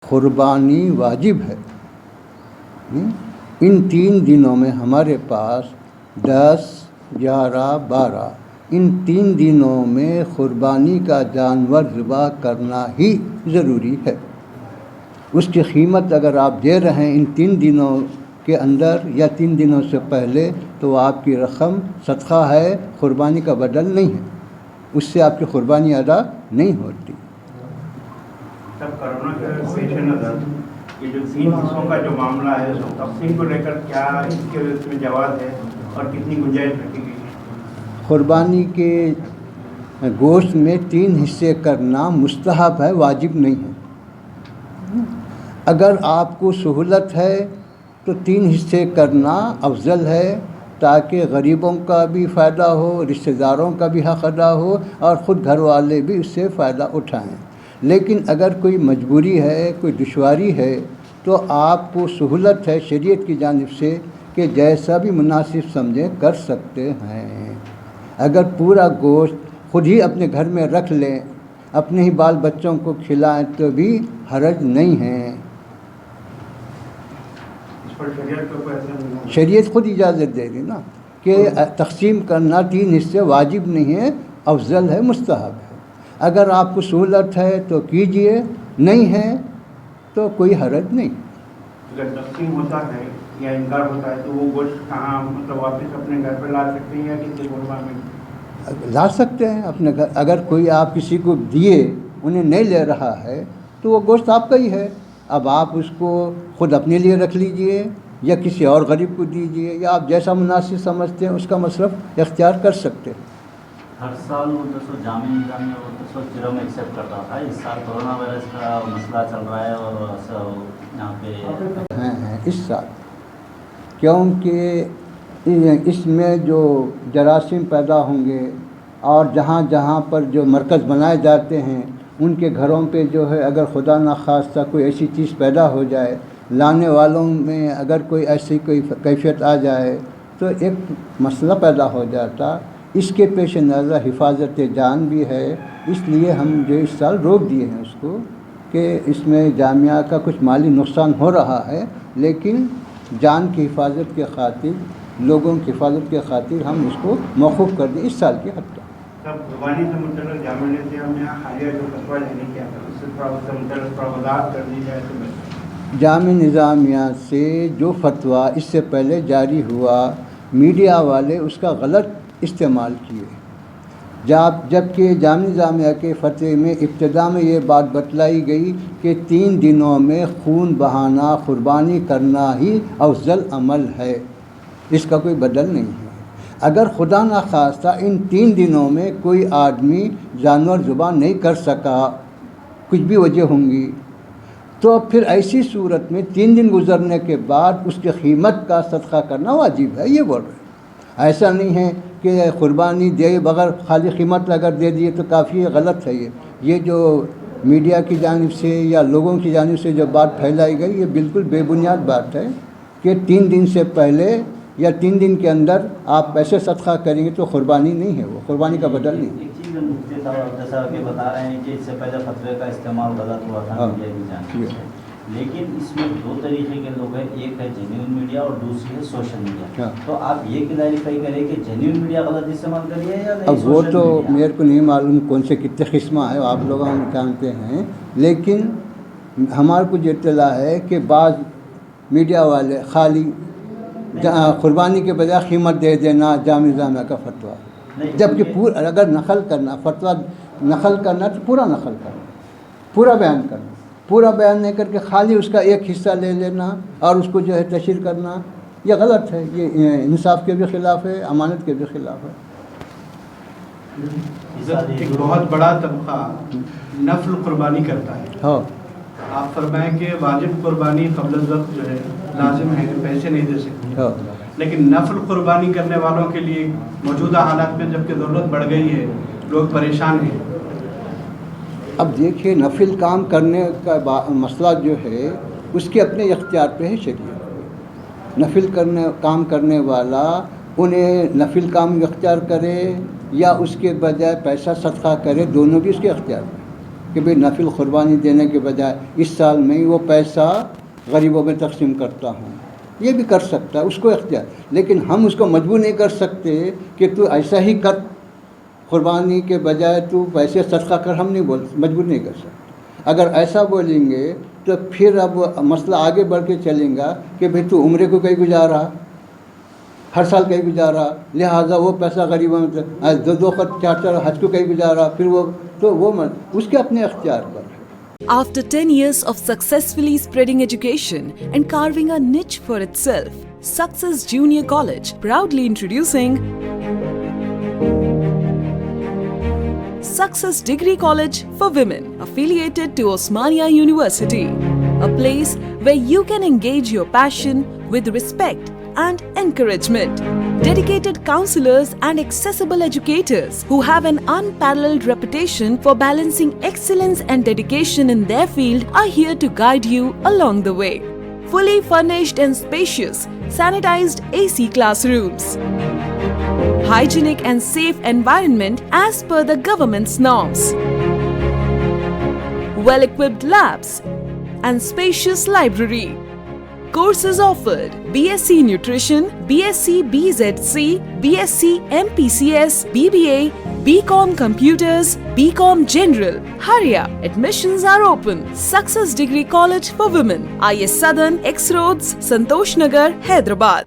قربانی واجب ہے۔ ان 3 دنوں میں ہمارے پاس 10، 11، 12 ان 3 دنوں میں قربانی کا جانور ذبح کرنا ہی ضروری ہے۔ اس کی قیمت اگر آپ دے رہے ہیں ان 3 دنوں کے اندر یا 3 دنوں سے پہلے تو آپ کی رقم صدقہ ہے، قربانی کا بدل نہیں ہے، اس سے آپ کی قربانی ادا نہیں ہوتی۔ سب کرونا کے پیش نظر یہ جو 3 حصوں کا جو معاملہ ہے اس کو تقسیم کو لے کر کیا اس کے میں جواز ہے اور کتنی گنجائش رکھی گئی ہے؟ قربانی کے گوشت میں 3 حصے کرنا مستحب ہے، واجب نہیں ہے۔ اگر آپ کو سہولت ہے تو 3 حصے کرنا افضل ہے تاکہ غریبوں کا بھی فائدہ ہو، رشتہ داروں کا بھی حق ادا ہو اور خود گھر والے بھی اس سے فائدہ اٹھائیں۔ لیکن اگر کوئی مجبوری ہے، کوئی دشواری ہے تو آپ کو سہولت ہے شریعت کی جانب سے کہ جیسا بھی مناسب سمجھیں کر سکتے ہیں۔ اگر پورا گوشت خود ہی اپنے گھر میں رکھ لیں، اپنے ہی بال بچوں کو کھلائیں تو بھی حرج نہیں ہے۔ اس پر شریعت کو ایسا شریعت خود اجازت دے گی نا کہ تقسیم کرنا 3 حصے واجب نہیں ہے، افضل ہے، مستحب ہے۔ اگر آپ کو سہولت ہے تو کیجئے، نہیں ہے تو کوئی حرج نہیں۔ اگر تقسیم ہوتا ہے یا انکار ہوتا ہے تو وہ گوشت کہاں مطلب واپس اپنے گھر پہ لا سکتے ہیں یا کسی قربان میں لا سکتے ہیں اپنے گھر۔ اگر کوئی آپ کسی کو دیے انہیں نہیں لے رہا ہے تو وہ گوشت آپ کا ہی ہے، اب آپ اس کو خود اپنے لیے رکھ لیجئے یا کسی اور غریب کو دیجئے یا آپ جیسا مناسب سمجھتے ہیں اس کا مصرف اختیار کر سکتے ہیں۔ ہر سال وہ تو جامع نظامیہ وہ تو جرم ایکسیپٹ کرتا تھا، اس سال کورونا وائرس کا مسئلہ چل رہا ہے اور یہاں پہ ہیں اس سال، کیونکہ اس میں جو جراثیم پیدا ہوں گے اور جہاں جہاں پر جو مرکز بنائے جاتے ہیں ان کے گھروں پہ جو ہے اگر خدا نخواستہ کوئی ایسی چیز پیدا ہو جائے، لانے والوں میں اگر کوئی ایسی کوئی کیفیت آ جائے تو ایک مسئلہ پیدا ہو جاتا۔ اس کے پیش نظر حفاظت جان بھی ہے، اس لیے ہم جو اس سال روک دیے ہیں اس کو کہ اس میں جامعہ کا کچھ مالی نقصان ہو رہا ہے، لیکن جان کی حفاظت کے خاطر، لوگوں کی حفاظت کے خاطر ہم اس کو موقوف کر دیں اس سال کے حد تک۔ سب قربانی سے متعلق جامع نظامیہ حالیہ جو فتویٰ جاری کیا تھا اس سے متعلق وضاحت کر دی جائے تو جامع نظامیہ سے جو فتویٰ اس سے پہلے جاری ہوا، میڈیا والے اس کا غلط استعمال کیے، جبکہ جامع نظامیہ کے فتوے میں ابتدا میں یہ بات بتلائی گئی کہ 3 دنوں میں خون بہانا، قربانی کرنا ہی افضل عمل ہے، اس کا کوئی بدل نہیں ہے۔ اگر خدا نخواستہ ان 3 دنوں میں کوئی آدمی جانور ذبح نہیں کر سکا، کچھ بھی وجہ ہوں گی، تو پھر ایسی صورت میں 3 دن گزرنے کے بعد اس کی قیمت کا صدقہ کرنا واجب ہے، یہ بول رہے ہیں۔ ایسا نہیں ہے کہ قربانی دے بغیر خالی قیمت اگر دے دیے تو کافی غلط ہے۔ یہ جو میڈیا کی جانب سے یا لوگوں کی جانب سے جو بات پھیلائی گئی یہ بالکل بے بنیاد بات ہے کہ 3 دن سے پہلے یا 3 دن کے اندر آپ پیسے صدقہ کریں گے تو قربانی نہیں ہے، وہ قربانی کا بدل نہیں۔ ایک چیز مفتی صاحب جیسا کہ بتا رہے ہیں کہ اس سے پہلے فتوے کا استعمال غلط ہوا تھا میڈیا کی جانب سے، لیکن اس میں 2 طریقے کے لوگ ہیں، ایک ہے جینیون میڈیا اور دوسری ہے سوشل میڈیا۔ تو آپ یہ کلیریفائی کریں کہ جینیون میڈیا غلط استعمال کریے یا نہیں؟ اب وہ تو میرے کو نہیں معلوم کون سے کتنے قسمیں ہیں، آپ لوگ ہم جانتے ہیں، لیکن ہمارے کو جو اطلاع ہے کہ بعض میڈیا والے خالی قربانی کے بجائے قیمت دے دینا جامع نظامیہ کا فتویٰ، جبکہ پورا اگر نقل کرنا فتویٰ نقل کرنا تو پورا نقل کرنا، پورا بیان کرنا، پورا بیان نہیں کر کے خالی اس کا ایک حصہ لے لینا اور اس کو جو ہے تشہیر کرنا، یہ غلط ہے، یہ انصاف کے بھی خلاف ہے، امانت کے بھی خلاف ہے۔ ایک بہت بڑا طبقہ نفل قربانی کرتا ہے، ہاں آپ فرمائیں کہ واجب قربانی قبل الوقت جو ہے لازم ہے، پیسے نہیں دے سکتے، ہاں، لیکن نفل قربانی کرنے والوں کے لیے موجودہ حالات میں جب کہ ضرورت بڑھ گئی ہے، لوگ پریشان ہیں۔ اب دیکھیے نفل کام کرنے کا مسئلہ جو ہے اس کے اپنے اختیار پہ ہے شریعت۔ نفل کام کرنے والا انہیں نفل کام اختیار کرے یا اس کے بجائے پیسہ صدقہ کرے، دونوں بھی اس کے اختیار میں۔ کہ بھئی نفل قربانی دینے کے بجائے اس سال میں ہی وہ پیسہ غریبوں میں تقسیم کرتا ہوں، یہ بھی کر سکتا ہے، اس کو اختیار، لیکن ہم اس کو مجبور نہیں کر سکتے کہ تو ایسا ہی کر، قربانی کے بجائے تو پیسے صدقہ کر، ہم نہیں مجبور نہیں کر سکتے۔ اگر ایسا بولیں گے تو پھر اب مسئلہ آگے بڑھ کے چلیں گا کہ بھئی تو عمرے کو کہیں گزارا، ہر سال کہیں گزارا، لہٰذا وہ پیسہ غریبوں میں دو خط چار حج کو کہیں گزارا، پھر وہ تو وہ اس کے اپنے اختیار پر ہے۔ After 10 years of successfully spreading education and carving a niche for itself, Success Junior College proudly introducing Success Degree College for Women, affiliated to Osmania University, a place where you can engage your passion with respect and encouragement. Dedicated counselors and accessible educators who have an unparalleled reputation for balancing excellence and dedication in their field are here to guide you along the way. Fully furnished and spacious, sanitized AC classrooms. Hygienic and safe environment as per the government's norms. Well-equipped labs and spacious library. Courses offered: BSc Nutrition, BSc BZC, BSc MPCS, BBA, BCom Computers, BCom General. Hurry up! Admissions are open. Success Degree College for Women, IS Southern, X Roads, Santosh Nagar, Hyderabad.